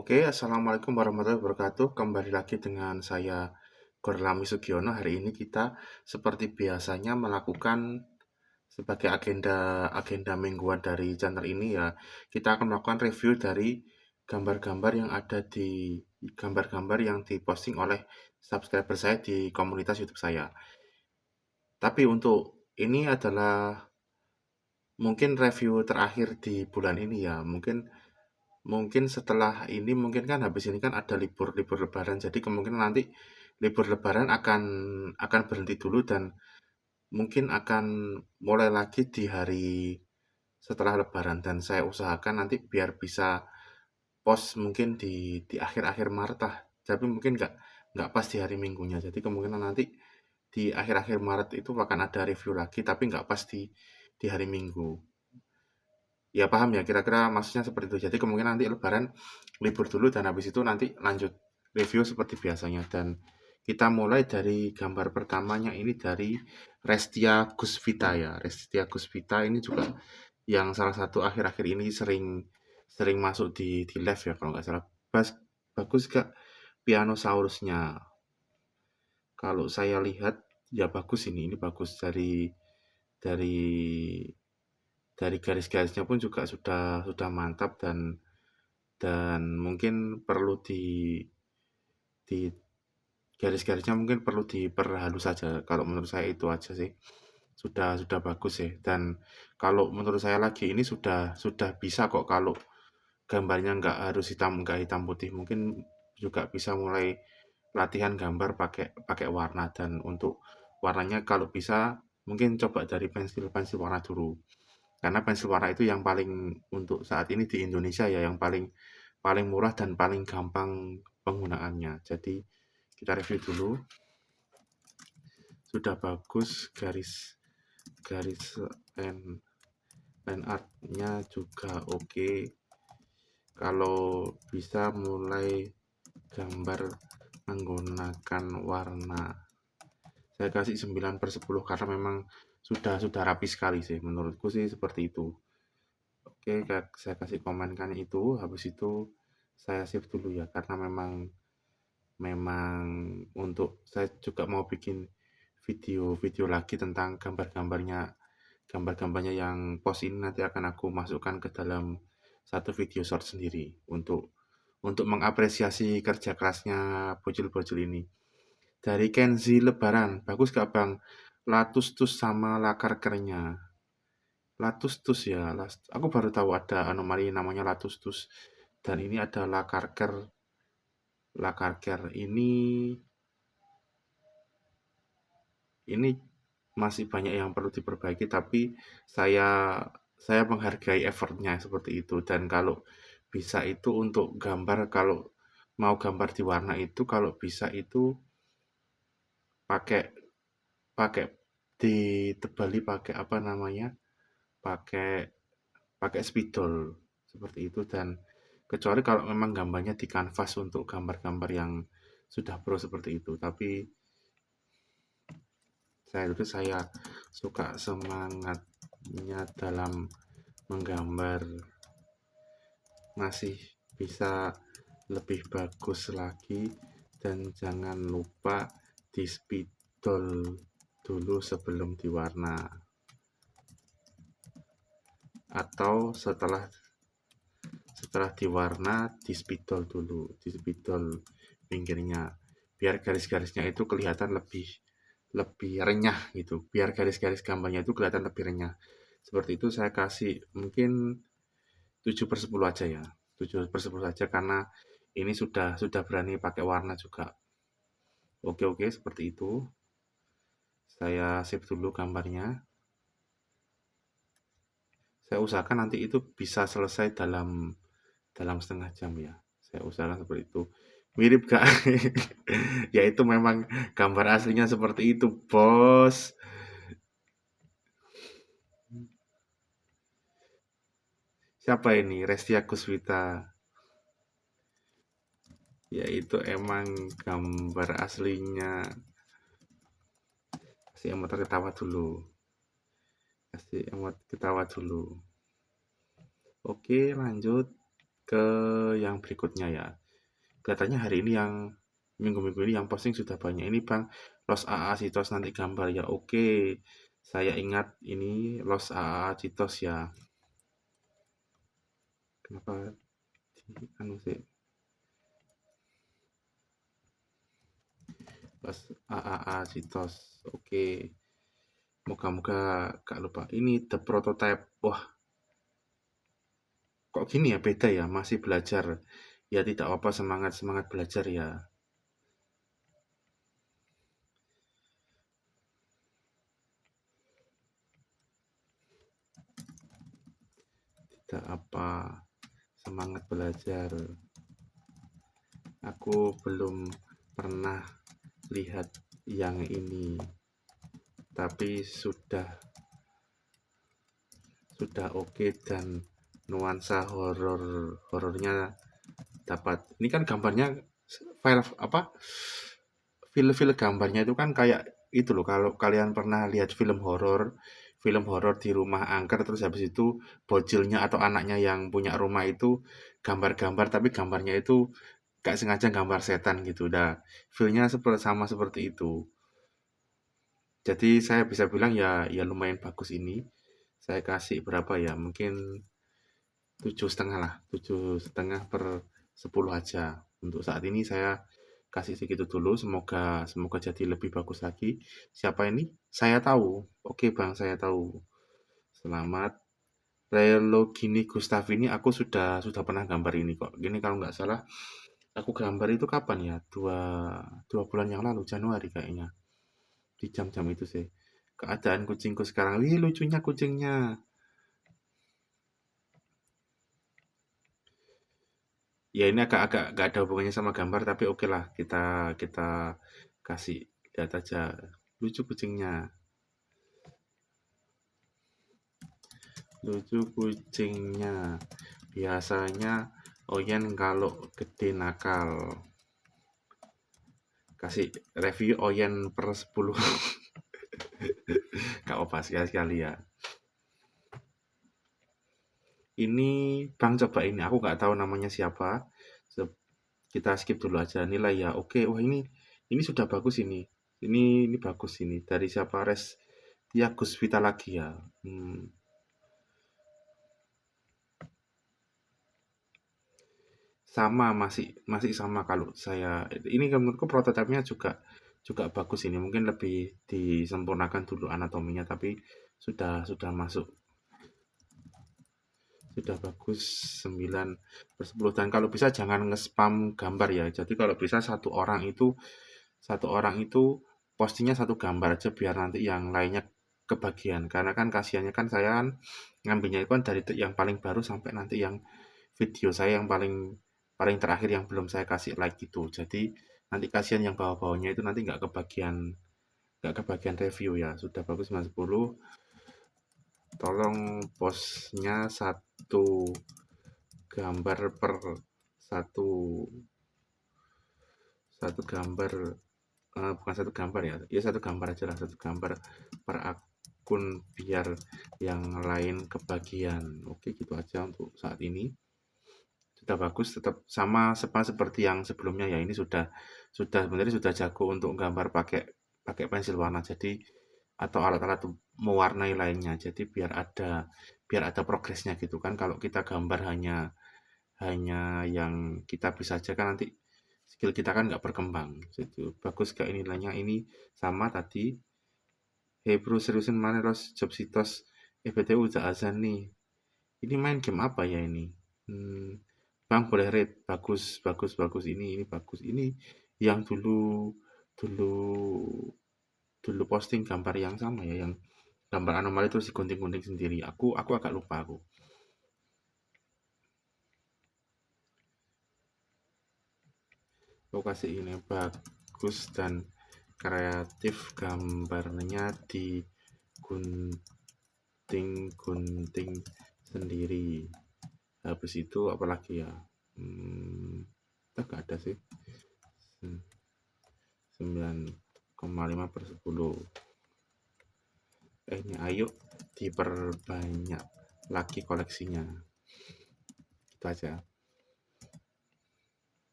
Oke, assalamualaikum warahmatullahi wabarakatuh. Kembali lagi dengan saya Gorlami Sugiono. Hari ini kita seperti biasanya melakukan sebagai agenda mingguan dari channel ini ya. Kita akan melakukan review dari gambar-gambar yang ada di gambar-gambar yang diposting oleh subscriber saya di komunitas YouTube saya. Tapi untuk ini adalah mungkin review terakhir di bulan ini ya. Mungkin setelah ini mungkin kan habis ini kan ada libur lebaran. Jadi kemungkinan nanti libur lebaran akan berhenti dulu dan mungkin akan mulai lagi di hari setelah lebaran dan saya usahakan nanti biar bisa post mungkin di akhir-akhir Maret lah. Tapi mungkin nggak pas di hari Minggunya. Jadi kemungkinan nanti di akhir-akhir Maret itu akan ada review lagi tapi nggak pas di hari Minggu. Ya paham ya, kira-kira maksudnya seperti itu. Jadi kemungkinan nanti lebaran libur dulu dan habis itu nanti lanjut review seperti biasanya. Dan kita mulai dari gambar pertamanya ini dari Restia Gusvita ya. Restia Gusvita ini juga yang salah satu akhir-akhir ini sering sering masuk di live ya kalau nggak salah. Bagus gak Pianosaurusnya? Kalau saya lihat ya bagus ini bagus dari dari garis-garisnya pun juga sudah mantap dan mungkin perlu di garis-garisnya mungkin perlu diperhalus saja. Kalau menurut saya itu aja sih. Sudah bagus sih. Dan kalau menurut saya lagi ini sudah bisa kok kalau gambarnya nggak hitam putih. Mungkin juga bisa mulai latihan gambar pakai pakai warna dan untuk warnanya kalau bisa mungkin coba dari pensil pensil warna dulu. Karena pensil warna itu yang paling untuk saat ini di Indonesia ya yang paling paling murah dan paling gampang penggunaannya. Jadi kita review dulu. Sudah bagus garis garis line artnya juga oke. Kalau bisa mulai gambar menggunakan warna. Saya kasih 9/10 karena memang sudah rapi sekali sih menurutku sih seperti itu. Oke, saya kasih komenkan itu, habis itu saya save dulu ya karena memang memang untuk saya juga mau bikin video-video lagi tentang gambar-gambarnya yang post ini nanti akan aku masukkan ke dalam satu video short sendiri untuk mengapresiasi kerja kerasnya bocil-bocil ini. Dari Kenzi Lebaran, bagus gak Bang? Latustus sama Lakarkernya. Latustus ya, aku baru tahu ada anomali namanya Latustus. Dan ini ada Lakarker. Lakarker ini masih banyak yang perlu diperbaiki, tapi saya saya menghargai effortnya seperti itu. Dan kalau bisa itu untuk gambar, kalau mau gambar di warna itu, kalau bisa itu pakai pakai ditebali pakai apa namanya, pakai pakai spidol seperti itu. Dan kecuali kalau memang gambarnya di kanvas untuk gambar-gambar yang sudah pro seperti itu. Tapi saya suka semangatnya dalam menggambar, masih bisa lebih bagus lagi dan jangan lupa di spidol dulu sebelum diwarna atau setelah diwarna di spidol dulu, di spidol pinggirnya biar garis-garisnya itu kelihatan lebih lebih renyah gitu, biar garis-garis gambarnya itu kelihatan lebih renyah. Seperti itu saya kasih mungkin 7/10 aja ya. 7/10 aja karena ini sudah berani pakai warna juga. Oke, seperti itu. Saya save dulu gambarnya. Saya usahakan nanti itu bisa selesai dalam dalam setengah jam ya. Saya usahakan seperti itu. Mirip gak? Ya itu memang gambar aslinya seperti itu, bos. Siapa ini? Restia Kuswita. Ya itu emang gambar aslinya. Kasih emot ketawa dulu. Kasih emot ketawa dulu. Oke, lanjut. ke yang berikutnya ya. Kelihatannya hari ini yang minggu-minggu ini yang posting sudah banyak. Ini Bang, Los AA Citos nanti gambar ya. Oke, saya ingat ini Los AA Citos ya. Kenapa anu sih? Los AAA Citos. Oke. Moga-moga gak lupa. Ini the prototype. Wah, kok gini ya, beda ya, masih belajar. Ya tidak apa, semangat belajar ya. Tidak apa, semangat belajar. Aku belum pernah lihat yang ini, tapi sudah oke dan nuansa horornya dapat. Ini kan gambarnya file apa? Feel gambarnya itu kan kayak itu loh, kalau kalian pernah lihat film horor di rumah angker, terus habis itu bocilnya atau anaknya yang punya rumah itu gambar-gambar, tapi gambarnya itu gak sengaja gambar setan gitu. Nah, feel-nya sama seperti itu. Jadi saya bisa bilang ya lumayan bagus ini. Saya kasih berapa ya? Mungkin 7,5 lah, 7,5/10 aja. Untuk saat ini saya kasih segitu dulu, semoga jadi lebih bagus lagi. Siapa ini? Saya tahu. Oke Bang, saya tahu. Selamat. Relogini Gustavini, aku sudah pernah gambar ini kok. Gini kalau nggak salah, aku gambar itu kapan ya? Dua bulan yang lalu, Januari kayaknya. Di jam-jam itu sih. Keadaan kucingku sekarang. Wih, lucunya kucingnya. Ya ini agak-agak gak ada hubungannya sama gambar, tapi oke lah, kita kasih lihat aja. Lucu kucingnya. Lucu kucingnya. Biasanya Oyen kalau gede nakal. Kasih review Oyen per 10. Gak apa sekali-sekali ya. Ini Bang coba ini, aku nggak tahu namanya siapa. Kita skip dulu aja. Nilai ya. Oke, wah ini sudah bagus ini. Ini bagus ini. Dari siapa? Ya Gus Vita lagi ya. Sama, masih sama kalau saya. Ini kan menurutku prototipenya juga bagus ini. Mungkin lebih disempurnakan dulu anatominya, tapi sudah masuk. Sudah bagus 9/10, dan kalau bisa jangan nge-spam gambar ya. Jadi kalau bisa satu orang itu postingnya satu gambar aja, biar nanti yang lainnya kebagian. Karena kan kasihannya kan saya kan ngambilnya itu kan dari yang paling baru sampai nanti yang video saya yang paling paling terakhir yang belum saya kasih like gitu. Jadi nanti kasihan yang bawah-bawahnya itu nanti nggak kebagian review ya. Sudah bagus 9/10. Tolong postnya satu gambar per satu satu gambar, bukan satu gambar ya satu gambar aja lah, satu gambar per akun biar yang lain kebagian. Oke, gitu aja untuk saat ini. Sudah bagus, tetap sama seperti yang sebelumnya ya. Ini sudah sebenarnya sudah jago untuk gambar pakai pakai pensil warna, jadi atau alat-alat mewarnai lainnya. Jadi biar ada progresnya gitu kan. Kalau kita gambar hanya yang kita bisa aja kan, nanti skill kita kan nggak berkembang. Jadi bagus kayak nilainya ini sama tadi. Hey bro, seriusin mana Ros job sitos? BTW udah azan nih. Ini main game apa ya ini? Hmm, Bang boleh rate, bagus bagus bagus, ini bagus. Ini yang dulu dulu posting gambar yang sama ya, yang gambar anomali terus digunting-gunting sendiri. Aku agak lupa aku. Aku kasih ini bagus dan kreatif, gambarnya digunting-gunting sendiri. Habis itu apalagi ya? Kita gak ada sih. 9,5/10. Ini ayo diperbanyak lagi koleksinya. Itu aja.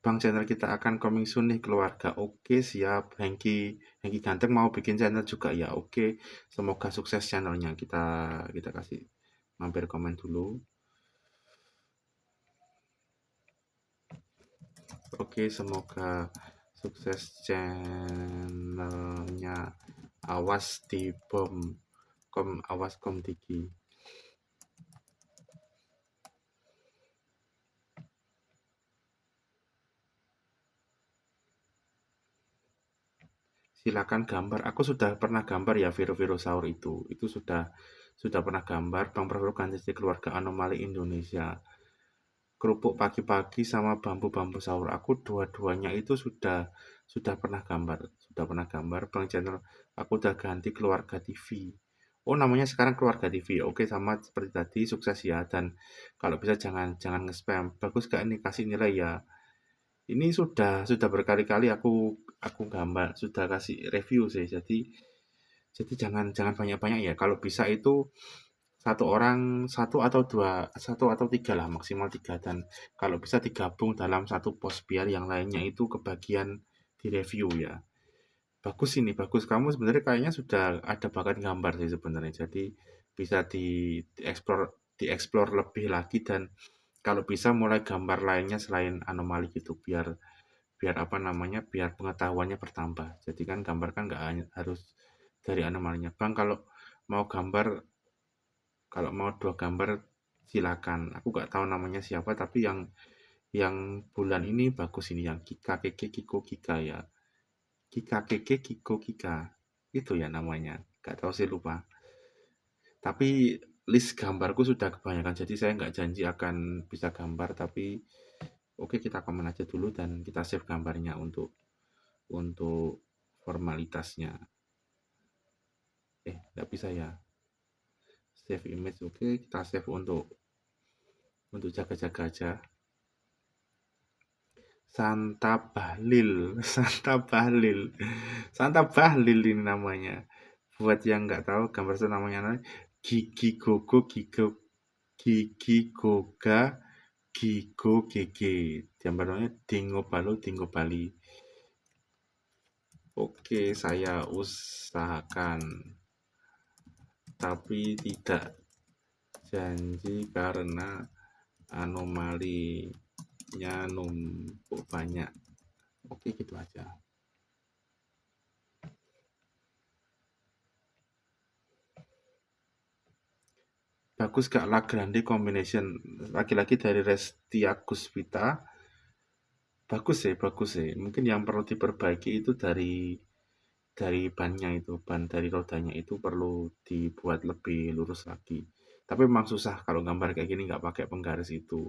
Bang, channel kita akan coming soon nih keluarga. Oke, siap. Hengki ganteng mau bikin channel juga ya. Oke, semoga sukses channelnya. Kita kasih mampir komen dulu. Oke, semoga sukses channelnya. Awas di bom. Awas kom Diki. Silakan gambar. Aku sudah pernah gambar ya Virosaur itu. Itu sudah pernah gambar Bang Prabowo ganti di keluarga anomali Indonesia. Kerupuk pagi-pagi sama bambu-bambu sahur. Aku dua-duanya itu sudah pernah gambar. Sudah pernah gambar Bang channel. Aku udah ganti keluarga TV. Oh, namanya sekarang keluarga TV. Oke, sama seperti tadi, sukses ya. Dan kalau bisa jangan jangan nge-spam. Bagus gak ini kasih nilai ya. Ini sudah berkali-kali aku gambar, sudah kasih review sih. Jadi jangan jangan banyak-banyak ya. Kalau bisa itu satu orang satu atau tiga lah, maksimal tiga. Dan kalau bisa digabung dalam satu post biar yang lainnya itu kebagian di review ya. Bagus ini, bagus. Kamu sebenarnya kayaknya sudah ada bakat gambar sih sebenarnya. Jadi bisa dieksplor lebih lagi, dan kalau bisa mulai gambar lainnya selain anomali gitu, biar biar apa namanya, biar pengetahuannya bertambah. Jadi kan gambar kan nggak harus dari anomalinya. Bang, mau gambar kalau mau dua gambar silakan. Aku nggak tahu namanya siapa, tapi yang bulan ini bagus ini, yang Kika Keke Kiko Kika ya. Kika Keke Kiko Kika. Itu ya namanya. Nggak tahu sih, lupa. Tapi list gambarku sudah kebanyakan, jadi saya nggak janji akan bisa gambar, tapi oke, kita komen aja dulu dan kita save gambarnya untuk formalitasnya. Nggak bisa ya. Save image, oke, kita save untuk jaga-jaga aja. Santa Bahlil, Santa Bahlil, Santa Bahlil ini namanya. Buat yang nggak tahu, gambar itu namanya Gigi Gogo Gigi Goga Gigo Gege. Gambarnya Dingo Balo Dingo Bali. Oke, saya usahakan, tapi tidak janji karena anomalinya numpuk banyak. Oke, gitu aja. Bagus gak La Grande Combination? Lagi-lagi dari Resti Aguswita. Bagus sih, bagus sih. Mungkin yang perlu diperbaiki itu dari bannya itu, ban dari rodanya itu perlu dibuat lebih lurus lagi. Tapi memang susah kalau gambar kayak gini nggak pakai penggaris itu.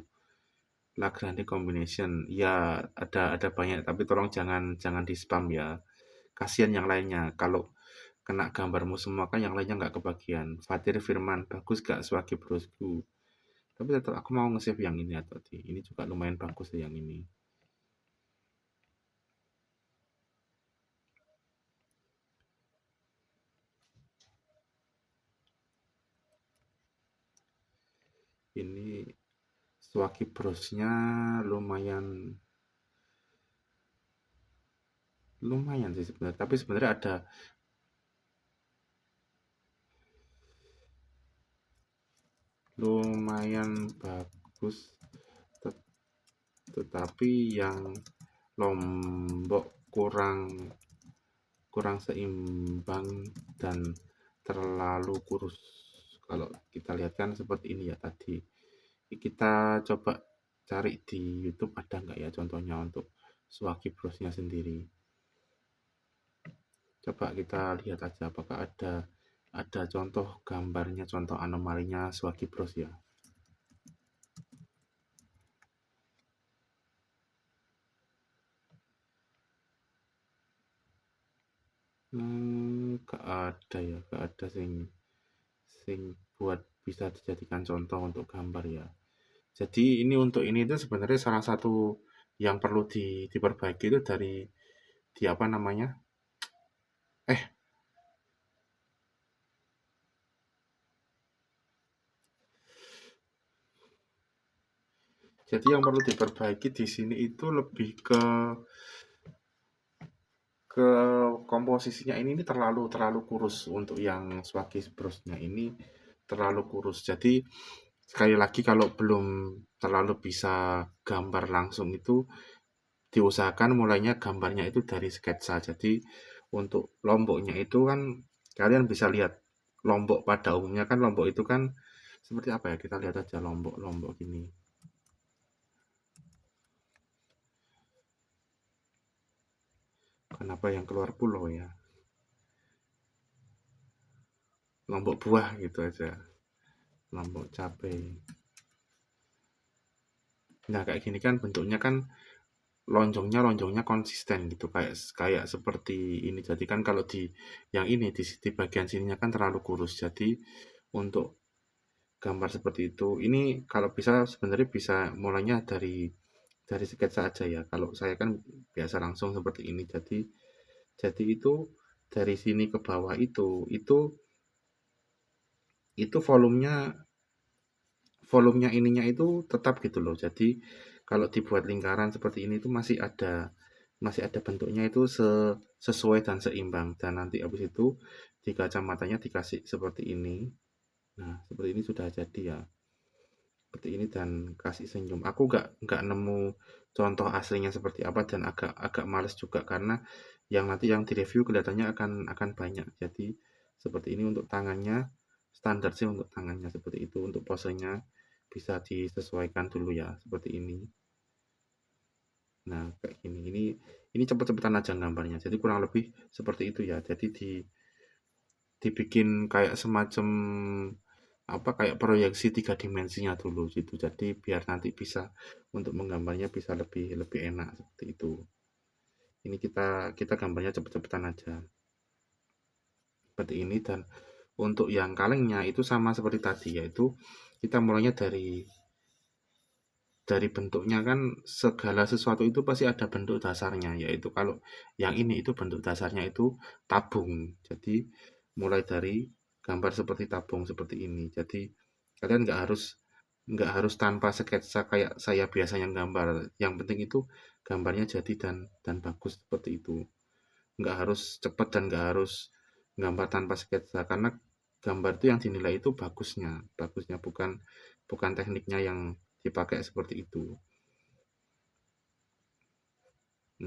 La Grande Combination, ya ada banyak, tapi tolong jangan jangan di spam ya. Kasihan yang lainnya. Kalau kena gambarmu semua kan yang lainnya nggak kebagian. Fatir Firman, bagus gak Swagi Brosku? Tapi tetap aku mau nge-save yang ini atau di ini juga lumayan bagus yang ini. Ini Swagi Brosnya lumayan lumayan sih sebenarnya. Tapi sebenarnya ada lumayan bagus, tetapi yang Lombok kurang kurang seimbang dan terlalu kurus. Kalau kita lihat kan seperti ini ya tadi. Kita coba cari di YouTube ada nggak ya contohnya untuk Swagi Brosnya sendiri. Coba kita lihat aja apakah ada contoh gambarnya, contoh anomalinya Swagi Bros ya. Gak ada ya, gak ada sing buat bisa dijadikan contoh untuk gambar ya. Jadi ini untuk ini itu sebenarnya salah satu yang perlu diperbaiki itu di apa namanya? Eh, Jadi yang perlu diperbaiki di sini itu lebih ke komposisinya ini terlalu terlalu kurus untuk yang Swaggy Bros-nya ini terlalu kurus. Jadi sekali lagi kalau belum terlalu bisa gambar langsung itu diusahakan mulainya gambarnya itu dari sketsa. Jadi untuk lomboknya itu kan kalian bisa lihat lombok pada umumnya kan lombok itu kan seperti apa ya? Kita lihat aja lombok-lombok gini. Kenapa yang keluar pulau ya? Lombok buah gitu aja. Lombok cabai. Nah, kayak gini kan bentuknya kan lonjongnya konsisten gitu kayak kayak seperti ini. Jadi kan kalau di yang ini di bagian sininya kan terlalu kurus. Jadi untuk gambar seperti itu, ini kalau bisa sebenarnya bisa mulainya dari sketsa aja ya. Kalau saya kan biasa langsung seperti ini. Jadi itu dari sini ke bawah itu volumenya ininya itu tetap gitu loh. Jadi kalau dibuat lingkaran seperti ini itu masih ada bentuknya itu sesuai dan seimbang. Dan nanti habis itu di kacamatanya dikasih seperti ini. Nah, seperti ini sudah jadi ya. Seperti ini dan kasih senyum. Aku nggak nemu contoh aslinya seperti apa dan agak agak males juga karena yang direview kelihatannya akan banyak. Jadi seperti ini untuk tangannya standar sih untuk tangannya seperti itu. Untuk posenya bisa disesuaikan dulu ya seperti ini. Nah, kayak gini. Ini cepet-cepetan aja gambarnya. Jadi kurang lebih seperti itu ya. Jadi dibikin kayak semacam apa kayak proyeksi tiga dimensinya dulu gitu. Jadi biar nanti bisa untuk menggambarnya bisa lebih lebih enak seperti itu. Ini kita gambarnya cepet-cepetan aja. Seperti ini dan untuk yang kalengnya itu sama seperti tadi yaitu kita mulainya dari bentuknya kan segala sesuatu itu pasti ada bentuk dasarnya yaitu kalau yang ini itu bentuk dasarnya itu tabung. Jadi mulai dari gambar seperti tabung seperti ini. Jadi kalian nggak harus tanpa sketsa kayak saya biasanya gambar. Yang penting itu gambarnya jadi dan bagus seperti itu. Nggak harus cepat dan nggak harus gambar tanpa sketsa karena gambar itu yang dinilai itu bagusnya bukan bukan tekniknya yang dipakai seperti itu.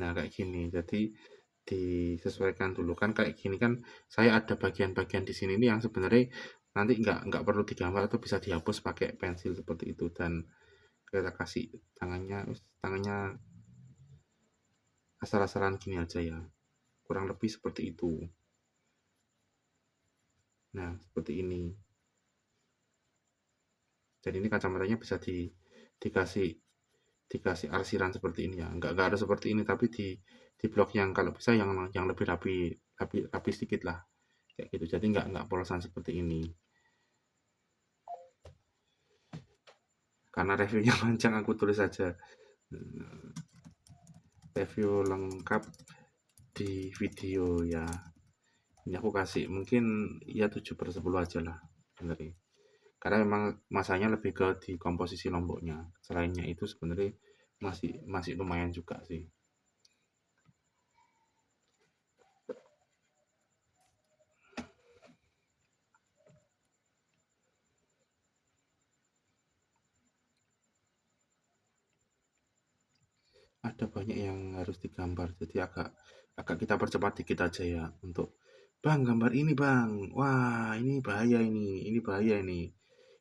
Nah, kayak gini. Jadi disesuaikan dulu kan kayak gini kan saya ada bagian-bagian di sini nih yang sebenarnya nanti nggak perlu digambar atau bisa dihapus pakai pensil seperti itu dan kita kasih tangannya asal-asalan gini aja ya. Kurang lebih seperti itu. Nah, seperti ini. Dan ini kacamatanya bisa dikasih dikasih arsiran seperti ini ya. Nggak ada seperti ini tapi di blok yang kalau bisa yang lebih rapi sedikit lah kayak gitu. Jadi nggak polosan seperti ini. Karena reviewnya panjang aku tulis aja review lengkap di video ya. Ini aku kasih mungkin ya 7/10 aja lah sebenarnya. Karena memang masanya lebih ke di komposisi lomboknya. Selainnya itu sebenarnya masih masih lumayan juga sih. Ada banyak yang harus digambar jadi agak agak kita percepat dikit aja ya untuk bang gambar ini bang, wah ini bahaya ini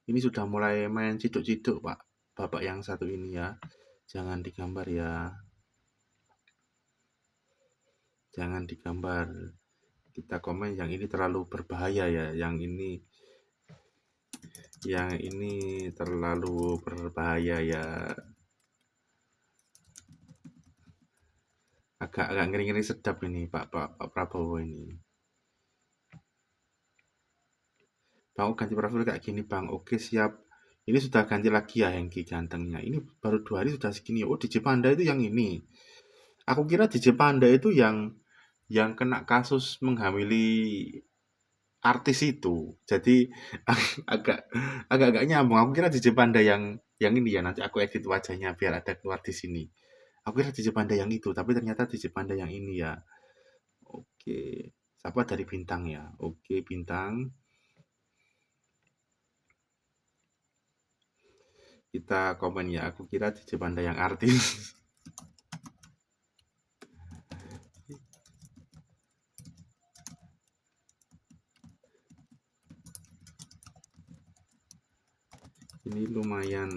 sudah mulai main ciduk-ciduk pak bapak yang satu ini ya, jangan digambar ya, jangan digambar, kita komen yang ini terlalu berbahaya ya, yang ini terlalu berbahaya ya, agak ngeri-ngeri sedap ini Pak Prabowo ini. Bang, ganti profil kayak gini bang. Oke siap. Ini sudah ganti lagi ya Hengki gantengnya. Ini baru 2 hari sudah segini. Oh DJ Panda itu yang ini. Aku kira DJ Panda itu yang kena kasus menghamili artis itu. Jadi agak agak nyambung. Aku kira DJ Panda yang ini ya, nanti aku edit wajahnya biar ada keluar di sini. Aku kira DJ Panda yang itu, tapi ternyata DJ Panda yang ini ya. Oke. Siapa dari Bintang ya? Oke, Bintang. Kita komen ya. Aku kira DJ Panda yang artis. Ini lumayan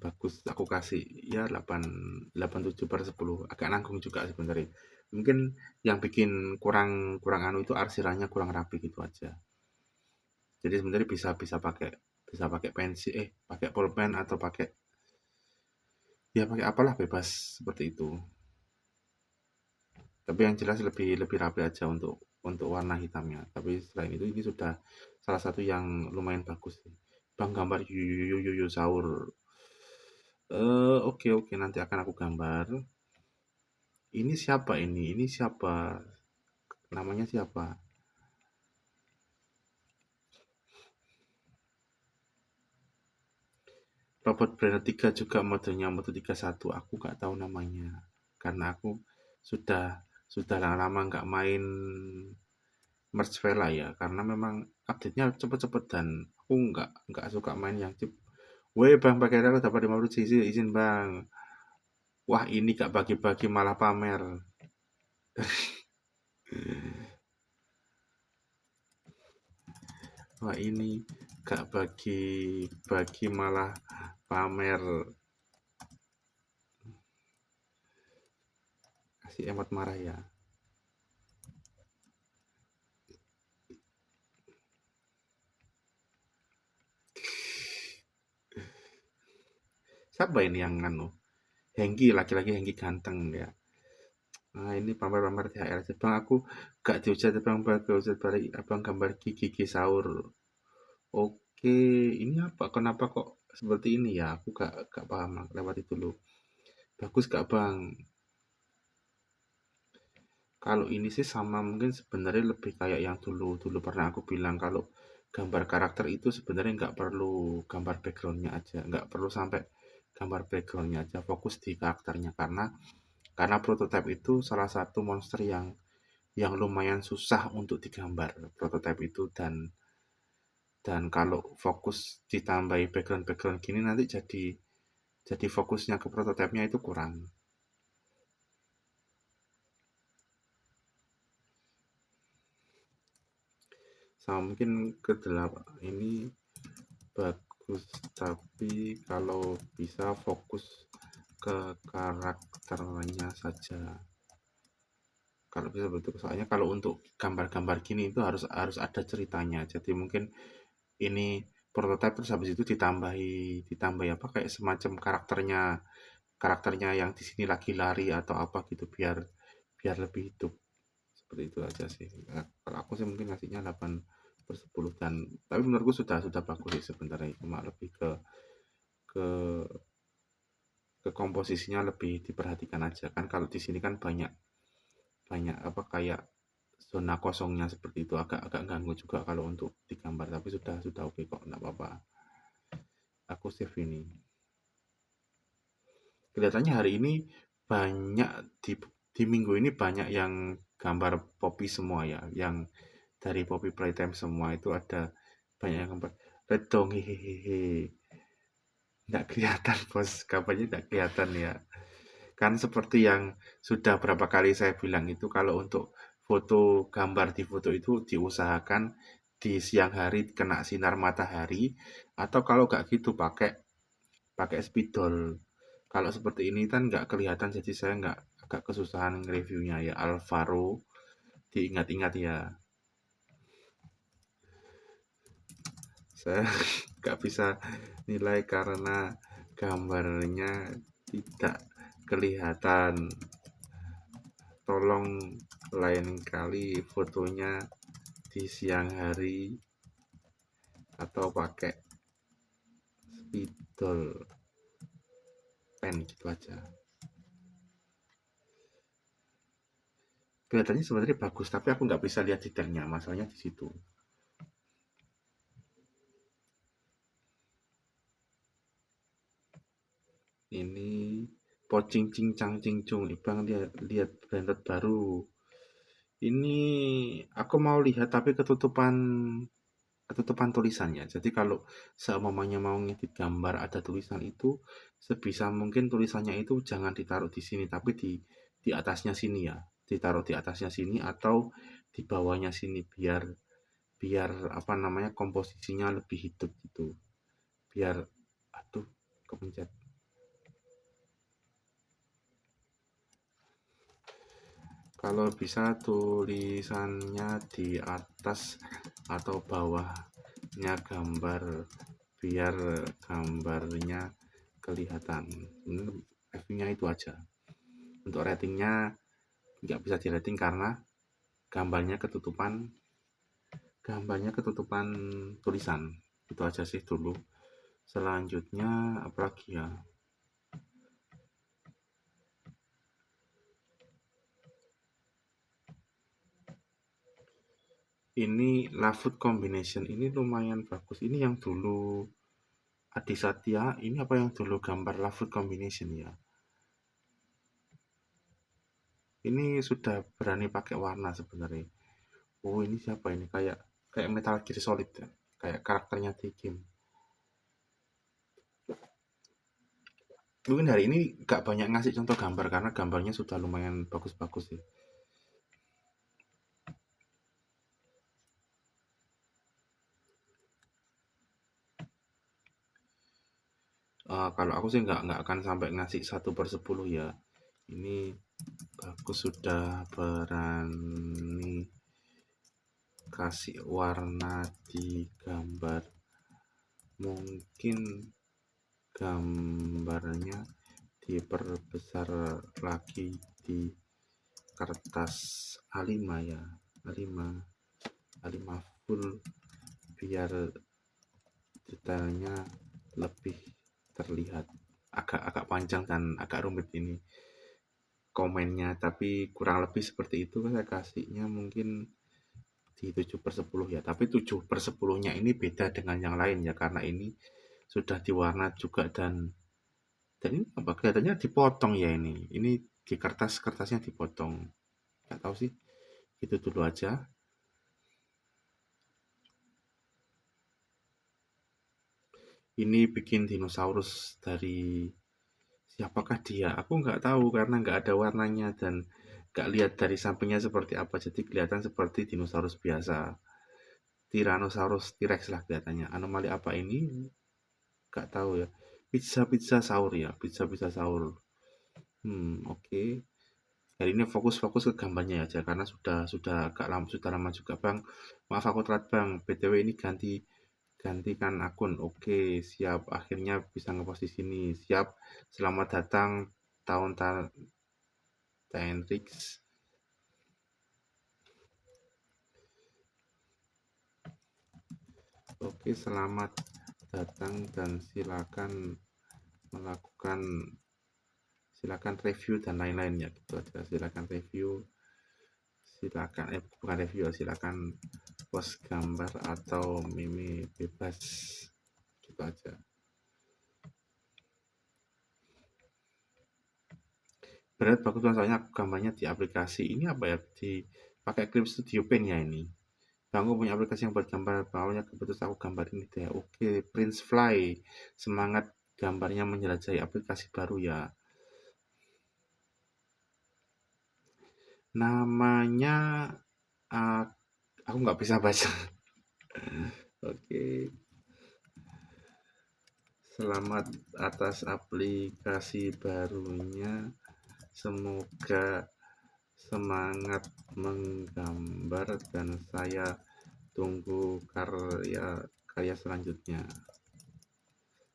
bagus, aku kasih ya 87/10. Agak nanggung juga sebenarnya. Mungkin yang bikin kurang kurang anu itu arsirannya kurang rapi gitu aja. Jadi sebenarnya bisa pakai pensil, pakai pulpen atau pakai ya pakai apalah bebas seperti itu. Tapi yang jelas lebih lebih rapi aja untuk warna hitamnya. Tapi selain itu ini sudah salah satu yang lumayan bagus sih. Bang gambar yuyu sahur. Oke oke, nanti akan aku gambar. Ini siapa ini? Ini siapa? Namanya siapa? Robot Brainer 3 juga modenya Moto 31. Aku nggak tahu namanya. Karena aku sudah sudah lama nggak main Merge Vela ya. Karena memang update-nya cepet-cepet dan aku nggak suka main yang chip. Weh bang, pakai rel dapat 50 cc, izin bang. Wah ini gak bagi-bagi malah pamer. Wah ini gak bagi-bagi malah pamer. Kasih emot marah ya. Siapa ini yang nganu? Hengki, laki-laki Hengki ganteng ya. Nah ini pamer-pamer THR. Bang aku gak dihujat bang, hujat balik abang gambar gigi sahur. Oke, ini apa? Kenapa kok seperti ini ya? Aku gak paham. Lewat itu dulu. Bagus gak bang? Kalau ini sih sama mungkin sebenarnya lebih kayak yang dulu pernah aku bilang kalau gambar karakter itu sebenarnya nggak perlu gambar backgroundnya aja, nggak perlu sampai gambar backgroundnya aja, fokus di karakternya karena prototype itu salah satu monster yang lumayan susah untuk digambar prototype itu dan kalau fokus ditambahi background gini nanti jadi fokusnya ke prototipenya itu kurang. Sama mungkin ke delapan ini bagus tapi kalau bisa fokus ke karakternya saja. Kalau bisa betul soalnya kalau untuk gambar-gambar gini itu harus ada ceritanya. Jadi mungkin ini prototipe terus habis itu ditambahi apa kayak semacam karakternya yang di sini lagi lari atau apa gitu biar biar lebih hidup. Seperti itu aja sih. Nah, kalau aku sih mungkin ngasihnya 8/10 dan tapi menurutku sudah bagus sih sebenarnya cuma lebih ke ke komposisinya lebih diperhatikan aja kan kalau di sini kan banyak banyak apa kayak zona kosongnya seperti itu agak agak ganggu juga kalau untuk digambar tapi sudah oke kok nggak apa-apa aku save ini kelihatannya hari ini banyak di minggu ini banyak yang gambar Poppy semua ya yang dari Poppy Playtime semua itu ada banyak yang gambar red dong hehehe nggak kelihatan bos kampanye nggak kelihatan ya kan seperti yang sudah berapa kali saya bilang itu kalau untuk foto gambar di foto itu diusahakan di siang hari kena sinar matahari atau kalau nggak gitu pakai pakai spidol. Kalau seperti ini kan nggak kelihatan jadi saya nggak agak kesusahan reviewnya ya Alvaro diingat-ingat ya. Saya nggak bisa nilai karena gambarnya tidak kelihatan. Tolong lain kali fotonya di siang hari atau pakai spidol pen gitu aja. Kelihatannya sebenarnya bagus, tapi aku nggak bisa lihat detailnya. Masalahnya di situ. Ini Pocing Cincang Cincung, Ibang lihat lihat branded baru. Ini aku mau lihat tapi ketutupan ketutupan tulisannya. Jadi kalau seumpamanya mau ngedit gambar ada tulisan itu, sebisa mungkin tulisannya itu jangan ditaruh di sini, tapi di atasnya sini ya. Ditaruh di atasnya sini atau di bawahnya sini biar biar apa namanya komposisinya lebih hidup gitu. Biar aduh kepencet. Kalau bisa tulisannya di atas atau bawahnya gambar biar gambarnya kelihatan. Review-nya itu aja. Untuk ratingnya nggak bisa di rating karena gambarnya ketutupan gambarnya ketutupan tulisan. Itu aja sih dulu. Selanjutnya apalagi ya? Ini Love Food Combination ini lumayan bagus. Ini yang dulu Adi Satya, ini apa yang dulu gambar Love Food Combination ya? Ini sudah berani pakai warna sebenarnya. Oh, ini siapa ini? Kayak kayak Metal Gear Solid ya. Kayak karakternya di game. Mungkin hari ini gak banyak ngasih contoh gambar karena gambarnya sudah lumayan bagus-bagus sih. Kalau aku sih nggak akan sampai ngasih 1/10 ya. Ini bagus sudah berani kasih warna di gambar. Mungkin gambarnya diperbesar lagi di kertas A5 ya. A5 A5 full biar detailnya lebih terlihat. Agak panjang dan agak rumit ini komennya, tapi kurang lebih seperti itu. Saya kasihnya mungkin di 7/10 ya, tapi 7/10-nya ini beda dengan yang lain ya, karena ini sudah diwarna juga dan ini apa kelihatannya dipotong ya ini di kertasnya dipotong, nggak tahu sih. Itu dulu aja. Ini bikin dinosaurus dari siapakah dia? Aku nggak tahu karena nggak ada warnanya dan nggak lihat dari sampingnya seperti apa. Jadi kelihatan seperti dinosaurus biasa. Tyrannosaurus T-Rex lah kelihatannya. Anomali apa ini? Nggak tahu ya. Pizza sahur ya. Pizza sahur. Oke. Okay. Hari ini fokus ke gambarnya aja karena sudah lama juga Bang. Maaf aku telat Bang. BTW ini gantikan akun. Oke, siap. Akhirnya bisa ngepost di sini. Siap. Selamat datang tahun Taenrix. Oke, selamat datang dan melakukan silakan review dan lain-lain ya gitu aja. Silakan review, silakan bukan review, silakan post gambar atau meme bebas gitu aja. Berat bagus soalnya gambarnya di aplikasi ini apa ya di pakai Clip Studio Paint ya ini. Bang, punya aplikasi yang buat gambar, bawahnya kebetulan aku gambar ini deh. Oke, Prince Fly, semangat gambarnya menjelajahi aplikasi baru ya. Namanya uh, aku nggak bisa baca. Oke, selamat atas aplikasi barunya. Semoga semangat menggambar dan saya tunggu karya selanjutnya.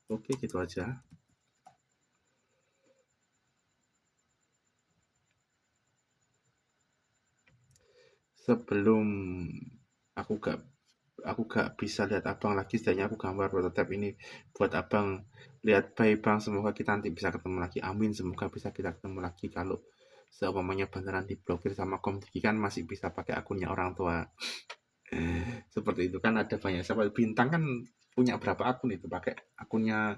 Oke, gitu aja. Sebelum aku gak bisa lihat abang lagi, setidaknya aku gambar prototipe ini buat abang lihat. Bye bang, semoga kita nanti bisa ketemu lagi. Amin, semoga bisa kita ketemu lagi. Kalau seumpamanya beneran diblokir sama Komdiki kan masih bisa pakai akunnya orang tua. Seperti itu kan ada banyak siapa Bintang kan punya berapa akun itu pakai akunnya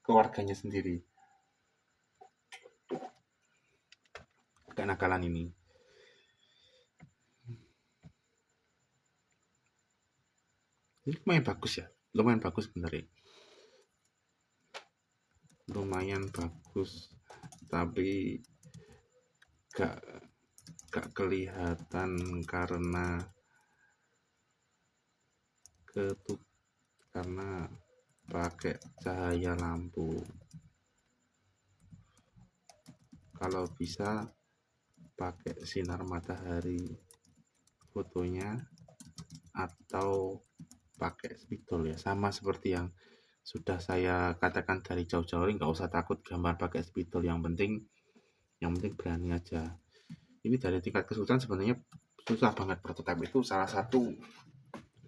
keluarganya sendiri. Kenakalan ini. Ini lumayan bagus ya. Lumayan bagus sebenarnya. Lumayan bagus. Tapi gak, gak kelihatan karena karena pakai cahaya lampu. Kalau bisa pakai sinar matahari fotonya atau pakai spidol ya, sama seperti yang sudah saya katakan dari jauh-jauh, nggak usah takut gambar pakai spidol, yang penting berani aja. Ini dari tingkat kesulitan sebenarnya susah banget. Prototype itu salah satu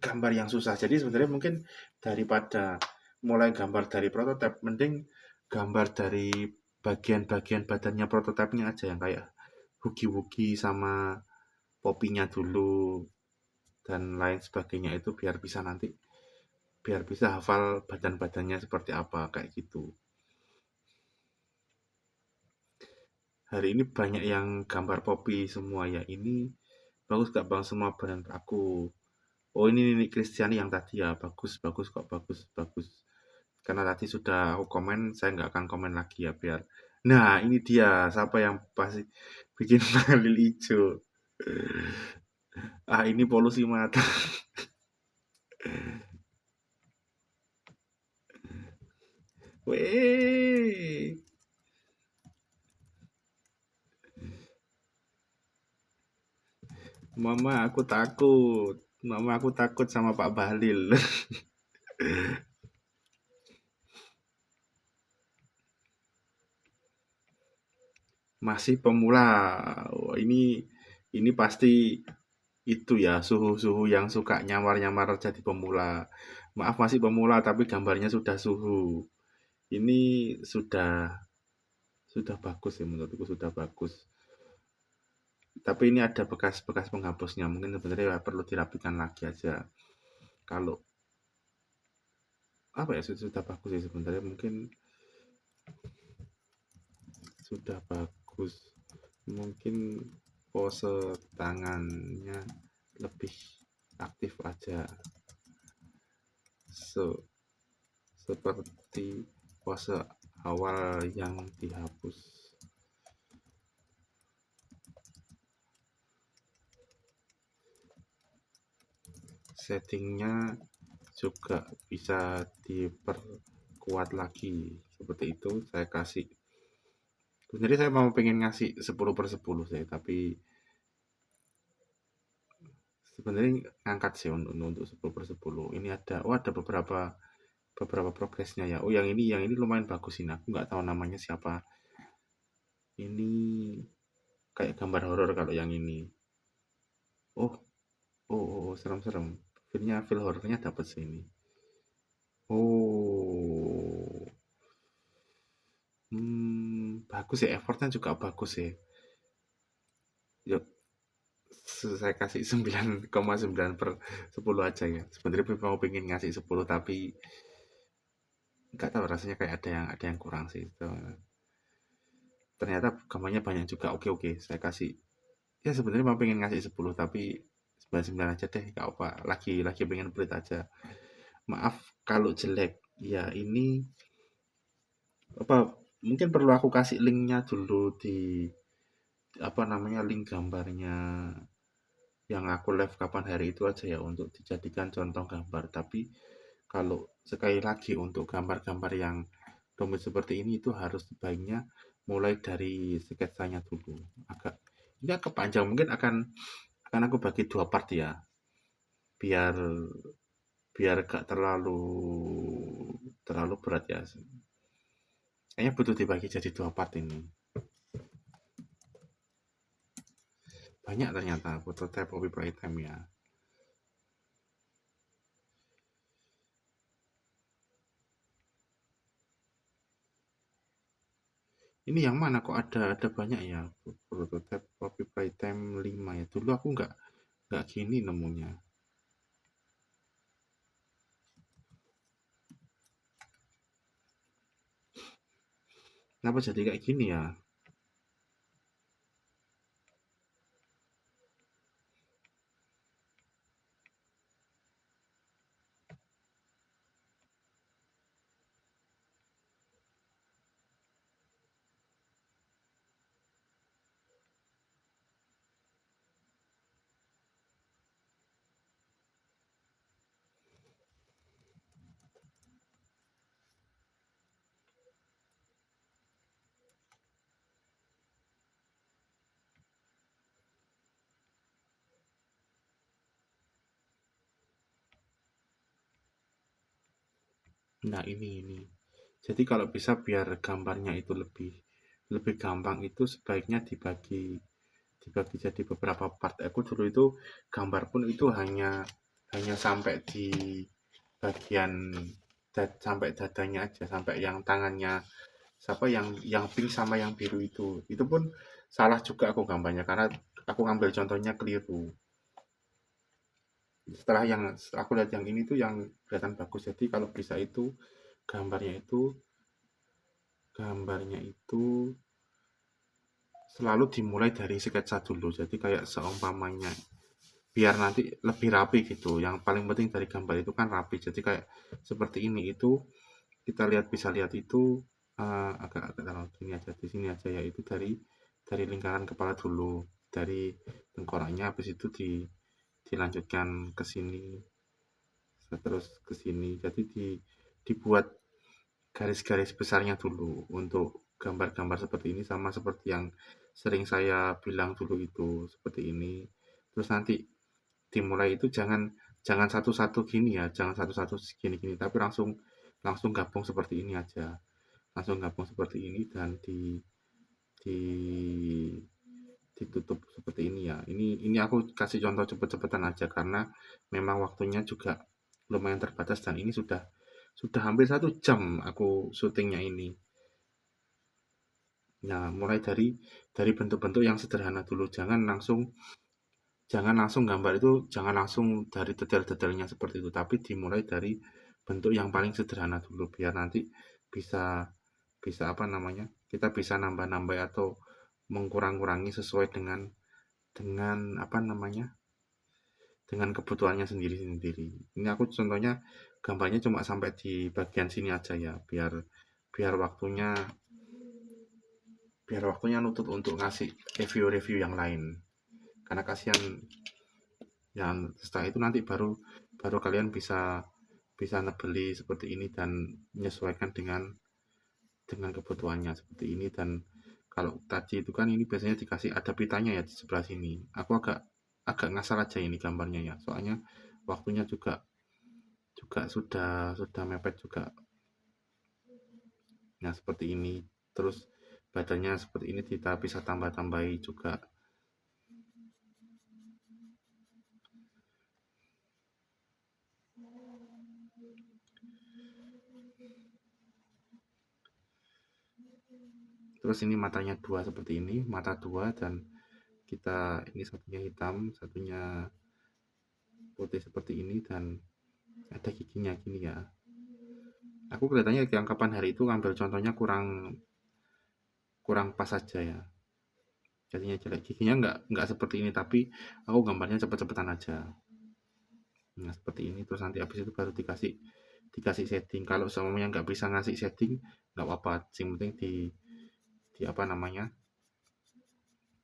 gambar yang susah. Jadi sebenarnya mungkin daripada mulai gambar dari prototype, mending gambar dari bagian-bagian badannya prototipenya aja, yang kayak wugi-wugi sama popinya dulu dan lain sebagainya, itu biar bisa hafal badan-badannya seperti apa kayak gitu. Hari ini banyak yang gambar popi semua ya. Ini bagus gak bang semua brand aku? Oh ini Kristiani yang tadi ya, bagus kok, bagus. Karena tadi sudah aku komen, saya nggak akan komen lagi ya biar. Nah ini dia, siapa yang pasti bikin panel hijau? Ah ini polusi mata. Weh, Mama aku takut sama Pak Bahlil. Masih pemula. Oh, ini pasti itu ya, suhu-suhu yang suka nyamar-nyamar jadi pemula. Maaf masih pemula tapi gambarnya sudah suhu. Ini sudah bagus ya, menurutku sudah bagus. Tapi ini ada bekas-bekas penghapusnya. Mungkin sebenarnya perlu dirapikan lagi aja. Kalau apa ya, sudah bagus sih sebenarnya, mungkin sudah bagus. Mungkin pose tangannya lebih aktif aja. Seperti pose awal yang dihapus. Settingnya juga bisa diperkuat lagi seperti itu. Saya kasih, sebenarnya saya mau pengen ngasih 10/10 sih, tapi sebenarnya ngangkat sih untuk 10/10. Ini ada beberapa progresnya ya. Oh yang ini lumayan bagus ini, aku nggak tahu namanya siapa. Ini kayak gambar horor kalau yang ini. Oh, serem-serem. Feel horornya dapat sih ini. Oh, bagus ya, effortnya juga bagus ya. Yuk, saya kasih 9,9/10 aja ya. Sebenarnya mau pengen ngasih 10 tapi nggak tahu, rasanya kayak ada yang kurang sih. Ternyata gambarnya banyak juga. Oke, saya kasih, ya sebenarnya mau pengen ngasih 10 tapi 9,9 aja deh, nggak apa. Lagi pengen pelit aja. Maaf kalau jelek. Ya ini apa, mungkin perlu aku kasih linknya dulu di apa namanya, link gambarnya yang aku live kapan hari itu aja ya, untuk dijadikan contoh gambar. Tapi kalau sekali lagi untuk gambar-gambar yang rumit seperti ini, itu harus sebaiknya mulai dari sketsanya dulu. Ini agak panjang, mungkin akan aku bagi 2 part ya, biar biar gak terlalu berat ya. Kayaknya butuh dibagi jadi 2 part ini. Banyak ternyata prototype Obi Playtime ya. Ini yang mana kok ada banyak ya? Prototype copy playtime 5 ya. Dulu aku nggak gini nemunya. Kenapa jadi kayak gini ya? Nah, ini. Jadi kalau bisa biar gambarnya itu lebih lebih gampang itu sebaiknya dibagi jadi beberapa part. Aku dulu itu gambar pun itu hanya hanya sampai di bagian sampai dadanya aja, sampai yang tangannya siapa yang pink sama yang biru itu pun salah juga aku gambarnya karena aku ngambil contohnya keliru. Setelah yang aku lihat yang ini tuh yang kelihatan bagus, jadi kalau bisa itu gambarnya itu gambarnya itu selalu dimulai dari sketsa dulu, jadi kayak seumpamanya biar nanti lebih rapi gitu. Yang paling penting dari gambar itu kan rapi, jadi kayak seperti ini itu kita bisa lihat itu agak-agak taruh gini aja, di sini aja ya, itu dari lingkaran kepala dulu, dari tengkoraknya, habis itu dilanjutkan ke sini, terus ke sini, jadi dibuat garis-garis besarnya dulu untuk gambar-gambar seperti ini, sama seperti yang sering saya bilang dulu itu seperti ini. Terus nanti dimulai itu jangan jangan satu-satu gini ya, jangan satu-satu gini-gini, tapi langsung langsung gabung seperti ini aja, langsung gabung seperti ini dan di ditutup seperti ini ya. Ini aku kasih contoh cepet-cepetan aja karena memang waktunya juga lumayan terbatas dan ini sudah hampir 1 jam aku syutingnya ini. Nah, mulai dari bentuk-bentuk yang sederhana dulu, jangan langsung gambar itu, jangan langsung dari detail-detailnya seperti itu, tapi dimulai dari bentuk yang paling sederhana dulu biar nanti bisa bisa apa namanya? Kita bisa nambah-nambah atau mengkurang-kurangi sesuai dengan apa namanya? Dengan kebutuhannya sendiri-sendiri. Ini aku contohnya gambarnya cuma sampai di bagian sini aja ya, biar biar waktunya biar waktunya nutut untuk ngasih review-review yang lain. Karena kasihan yang setelah itu nanti baru baru kalian bisa bisa nebeli seperti ini dan menyesuaikan dengan kebutuhannya seperti ini. Dan kalau tadi itu kan ini biasanya dikasih ada pitanya ya di sebelah sini. Aku agak agak ngasal aja ini gambarnya ya, soalnya waktunya juga juga sudah mepet juga. Nah, seperti ini. Terus badannya seperti ini kita bisa tambah-tambahi juga. Terus ini matanya dua seperti ini, mata dua, dan kita ini satunya hitam, satunya putih seperti ini, dan ada giginya gini ya. Aku kelihatannya yang kapan hari itu ngambil contohnya kurang kurang pas saja ya. Jadinya jelek. Giginya nggak seperti ini, tapi aku gambarnya cepet-cepetan aja. Nah, seperti ini. Terus nanti habis itu baru dikasih dikasih setting. Kalau semuanya nggak bisa ngasih setting, nggak apa-apa. Yang penting di apa namanya?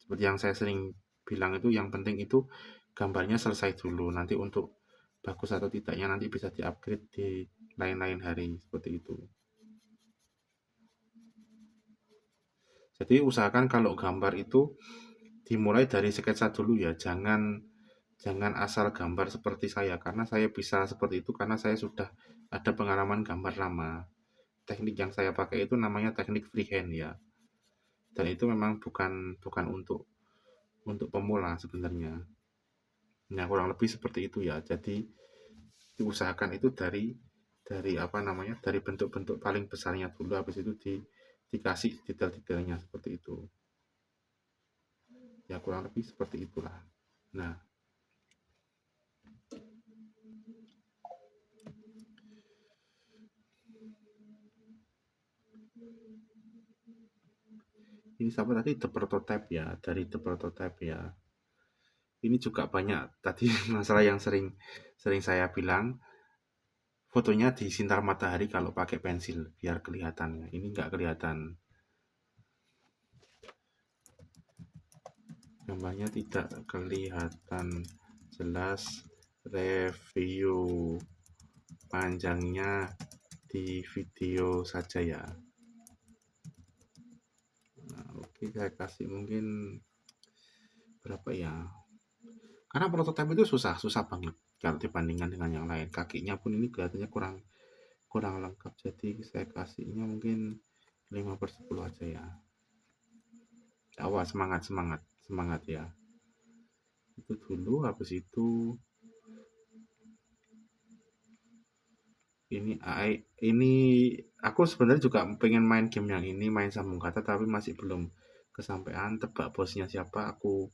Seperti yang saya sering bilang itu, yang penting itu gambarnya selesai dulu. Nanti untuk bagus atau tidaknya nanti bisa di-upgrade di lain-lain hari seperti itu. Jadi usahakan kalau gambar itu dimulai dari sketsa dulu ya, jangan jangan asal gambar seperti saya, karena saya bisa seperti itu karena saya sudah ada pengalaman gambar lama. Teknik yang saya pakai itu namanya teknik freehand ya. Dan itu memang bukan bukan untuk pemula sebenarnya. Nah, kurang lebih seperti itu ya. Jadi diusahakan itu dari apa namanya? Dari bentuk-bentuk paling besarnya dulu, habis itu dikasih detail-detailnya seperti itu. Ya kurang lebih seperti itulah. Nah, ini siapa tadi, The Prototype ya, dari The Prototype ya. Ini juga banyak tadi masalah yang sering sering saya bilang, fotonya di sinar matahari kalau pakai pensil biar kelihatan ya. Ini nggak kelihatan, gambarnya tidak kelihatan jelas. Review panjangnya di video saja ya. Nah, oke, saya kasih mungkin berapa ya, karena prototipe itu susah banget kalau dibandingkan dengan yang lain. Kakinya pun ini kelihatannya kurang kurang lengkap, jadi saya kasihnya mungkin 5/10 aja ya. Awas, semangat semangat semangat ya. Itu dulu. Habis itu ini aku sebenarnya juga pengen main game yang ini, main sambung kata, tapi masih belum kesampaian. Tebak bosnya siapa, aku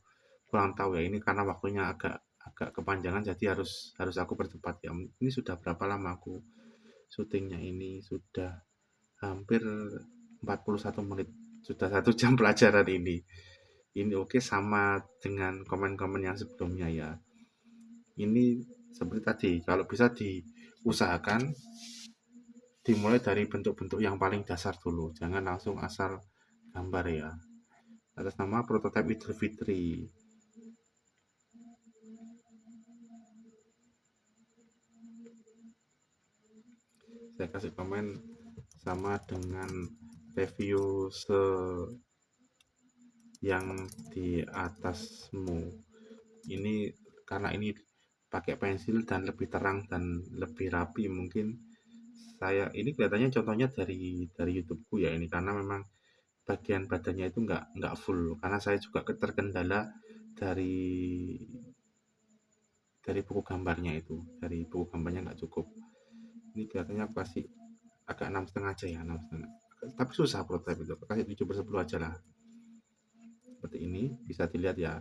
kurang tahu ya. Ini karena waktunya agak agak kepanjangan, jadi harus aku percepat ya. Ini sudah berapa lama aku syutingnya, ini sudah hampir 41 menit, sudah 1 jam pelajaran ini oke, sama dengan komen-komen yang sebelumnya ya. Ini seperti tadi, kalau bisa diusahakan dimulai dari bentuk-bentuk yang paling dasar dulu, jangan langsung asal gambar ya. Atas nama Prototype Idul Fitri, saya kasih komen sama dengan review yang di atasmu. Ini karena ini pakai pensil dan lebih terang dan lebih rapi, mungkin saya ini kelihatannya contohnya dari YouTubeku ya, ini karena memang bagian badannya itu nggak full, karena saya juga terkendala dari buku gambarnya itu, dari buku gambarnya nggak cukup. Ini kelihatannya aku kasih agak 6,5 aja ya, 6,5. Tapi susah prototipe itu, kasih 7/10 aja lah. Seperti ini bisa dilihat ya,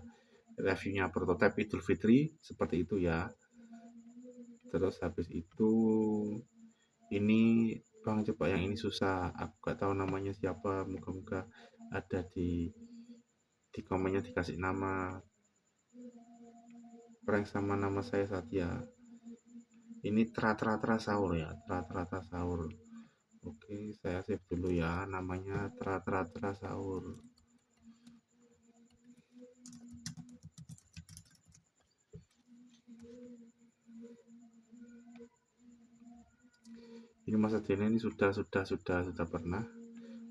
reviewnya Prototype Idul Fitri seperti itu ya. Terus habis itu ini Bang, coba yang ini susah, aku gak tahu namanya siapa, moga-moga ada di komennya dikasih nama prank sama nama saya Satya. Ini Tra Sahur ya, Tra Sahur. Oke, saya save dulu ya, namanya Tra Sahur. Ini Mas Adriana ini sudah pernah.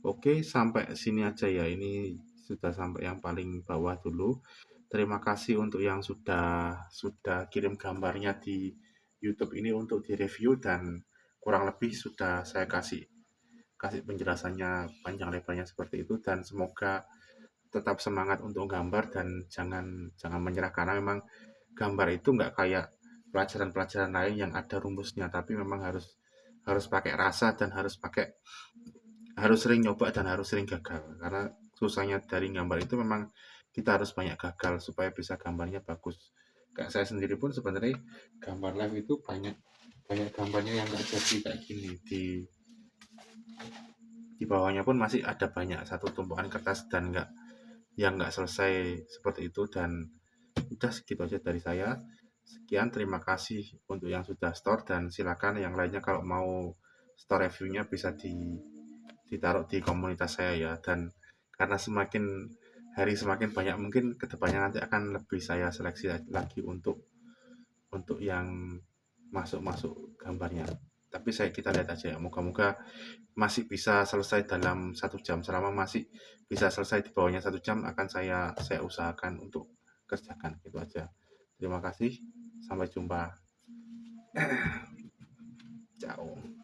Oke, sampai sini aja ya. Ini sudah sampai yang paling bawah dulu. Terima kasih untuk yang sudah kirim gambarnya di YouTube ini untuk direview, dan kurang lebih sudah saya kasih penjelasannya panjang lebarnya seperti itu. Dan semoga tetap semangat untuk gambar dan jangan menyerah, karena memang gambar itu nggak kayak pelajaran-pelajaran lain yang ada rumusnya, tapi memang harus pakai rasa dan harus sering nyoba dan harus sering gagal, karena susahnya dari gambar itu memang kita harus banyak gagal supaya bisa gambarnya bagus. Kayak saya sendiri pun sebenarnya gambar live itu banyak banyak gambarnya yang nggak jadi kayak gini, di bawahnya pun masih ada banyak satu tumpukan kertas dan nggak selesai seperti itu. Dan udah segitu aja dari saya. Sekian, terima kasih untuk yang sudah store, dan silakan yang lainnya kalau mau store reviewnya bisa ditaruh di komunitas saya ya. Dan karena semakin hari semakin banyak, mungkin kedepannya nanti akan lebih saya seleksi lagi untuk yang masuk gambarnya. Tapi kita lihat aja ya, moga-moga masih bisa selesai dalam 1 jam. Selama masih bisa selesai di bawahnya 1 jam, akan saya usahakan untuk kerjakan, gitu aja. Terima kasih, sampai jumpa. Ciao.